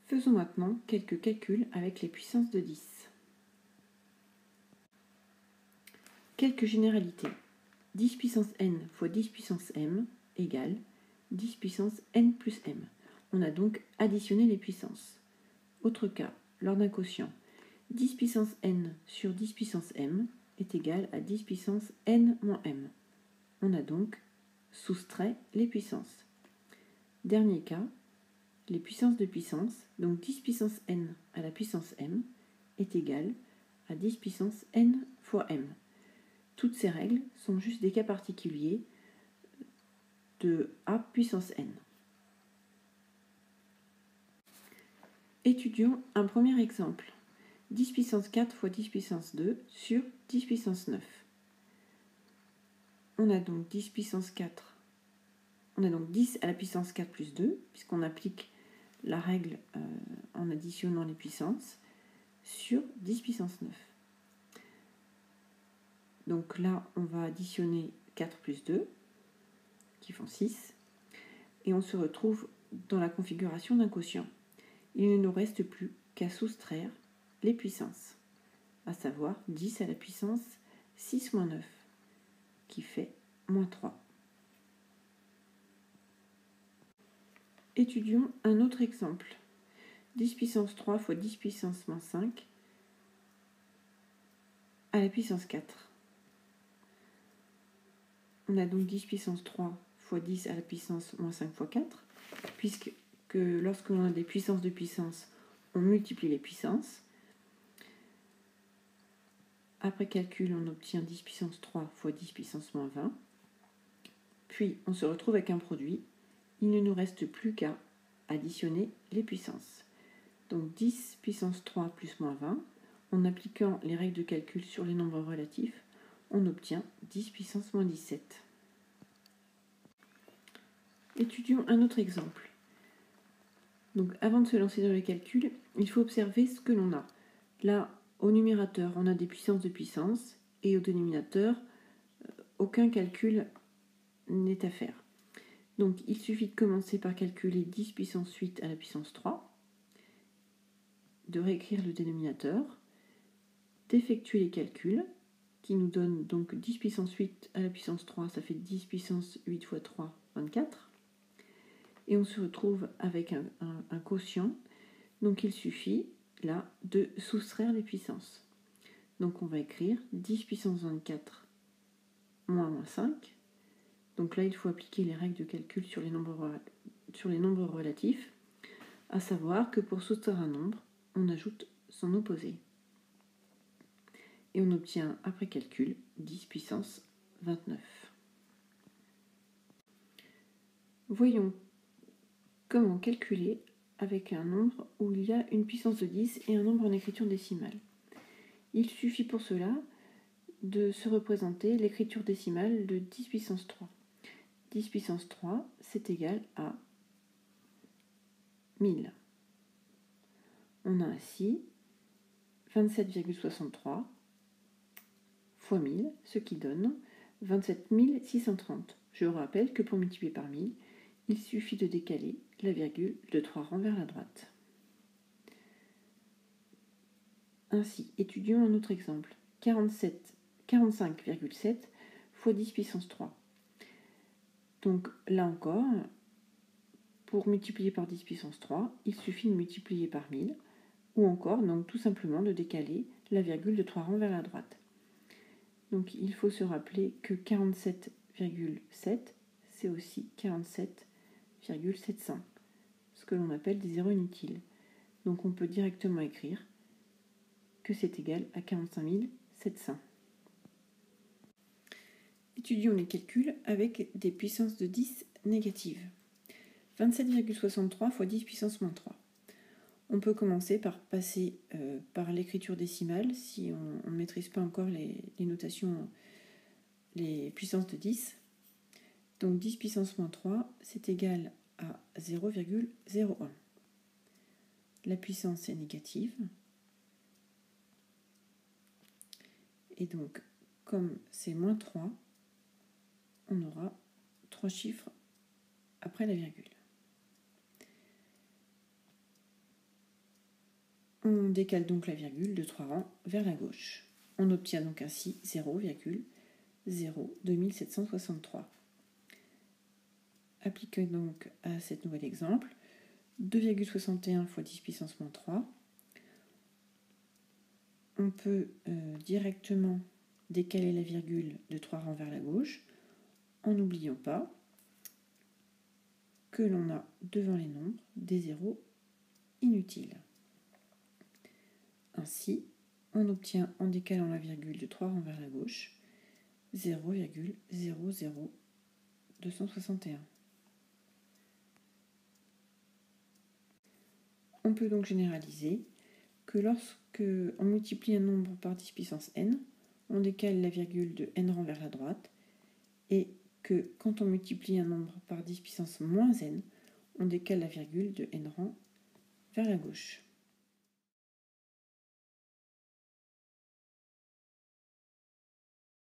Faisons maintenant quelques calculs avec les puissances de 10. Quelques généralités. 10 puissance n fois 10 puissance m égale 10 puissance n plus m. On a donc additionné les puissances. Autre cas, lors d'un quotient, 10 puissance n sur 10 puissance m est égal à 10 puissance n moins m. On a donc soustrait les puissances. Dernier cas, les puissances de puissance, donc 10 puissance n à la puissance m, est égal à 10 puissance n fois m. Toutes ces règles sont juste des cas particuliers de a puissance n. Étudions un premier exemple. 10 puissance 4 fois 10 puissance 2 sur 10 puissance 9. On a donc 10 puissance 4. On a donc 10 à la puissance 4 plus 2, puisqu'on applique la règle en additionnant les puissances, sur 10 puissance 9. Donc là, on va additionner 4 plus 2, qui font 6, et on se retrouve dans la configuration d'un quotient. Il ne nous reste plus qu'à soustraire les puissances, à savoir 10 à la puissance 6 moins 9, qui fait moins 3. Étudions un autre exemple. 10 puissance 3 fois 10 puissance moins 5 à la puissance 4. On a donc 10 puissance 3 fois 10 à la puissance moins 5 fois 4, puisque lorsque l'on a des puissances de puissance, on multiplie les puissances. Après calcul, on obtient 10 puissance 3 fois 10 puissance moins 20. Puis, on se retrouve avec un produit. Il ne nous reste plus qu'à additionner les puissances. Donc 10 puissance 3 plus moins 20, en appliquant les règles de calcul sur les nombres relatifs, on obtient 10 puissance moins 17. Étudions un autre exemple. Donc avant de se lancer dans le calcul, il faut observer ce que l'on a. Là, au numérateur, on a des puissances de puissance, et au dénominateur, aucun calcul n'est à faire. Donc il suffit de commencer par calculer 10 puissance 8 à la puissance 3, de réécrire le dénominateur, d'effectuer les calculs, qui nous donnent donc 10 puissance 8 à la puissance 3, ça fait 10 puissance 8 fois 3, 24. Et on se retrouve avec un quotient, donc il suffit là de soustraire les puissances. Donc on va écrire 10 puissance 24 moins 5. Donc là il faut appliquer les règles de calcul sur les nombres relatifs, à savoir que pour soustraire un nombre, on ajoute son opposé. Et on obtient après calcul 10 puissance 29. Voyons comment calculer avec un nombre où il y a une puissance de 10 et un nombre en écriture décimale. Il suffit pour cela de se représenter l'écriture décimale de 10 puissance 3. 10 puissance 3, c'est égal à 1000. On a ainsi 27,63 fois 1000, ce qui donne 27 630. Je vous rappelle que pour multiplier par 1000, il suffit de décaler la virgule de 3 rangs vers la droite. Ainsi, étudions un autre exemple. 45,7 fois 10 puissance 3. Donc là encore, pour multiplier par 10 puissance 3, il suffit de multiplier par 1000, ou encore donc tout simplement de décaler la virgule de 3 rangs vers la droite. Donc il faut se rappeler que 47,7, c'est aussi 47,700, ce que l'on appelle des zéros inutiles. Donc on peut directement écrire que c'est égal à 45 700. Étudions les calculs avec des puissances de 10 négatives. 27,63 fois 10 puissance moins 3. On peut commencer par passer par l'écriture décimale si on ne maîtrise pas encore les notations, les puissances de 10. Donc 10 puissance moins 3, c'est égal à 0,01. La puissance est négative. Et donc, comme c'est moins 3, on aura 3 chiffres après la virgule. On décale donc la virgule de 3 rangs vers la gauche. On obtient donc ainsi 0,02763. Appliquons donc à cet nouvel exemple 2,61 fois 10 puissance moins 3. On peut directement décaler la virgule de 3 rangs vers la gauche en n'oubliant pas que l'on a devant les nombres des zéros inutiles. Ainsi, on obtient en décalant la virgule de 3 rangs vers la gauche 0,00261. On peut donc généraliser que lorsque on multiplie un nombre par 10 puissance n, on décale la virgule de n rangs vers la droite, et que quand on multiplie un nombre par 10 puissance moins n, on décale la virgule de n rangs vers la gauche.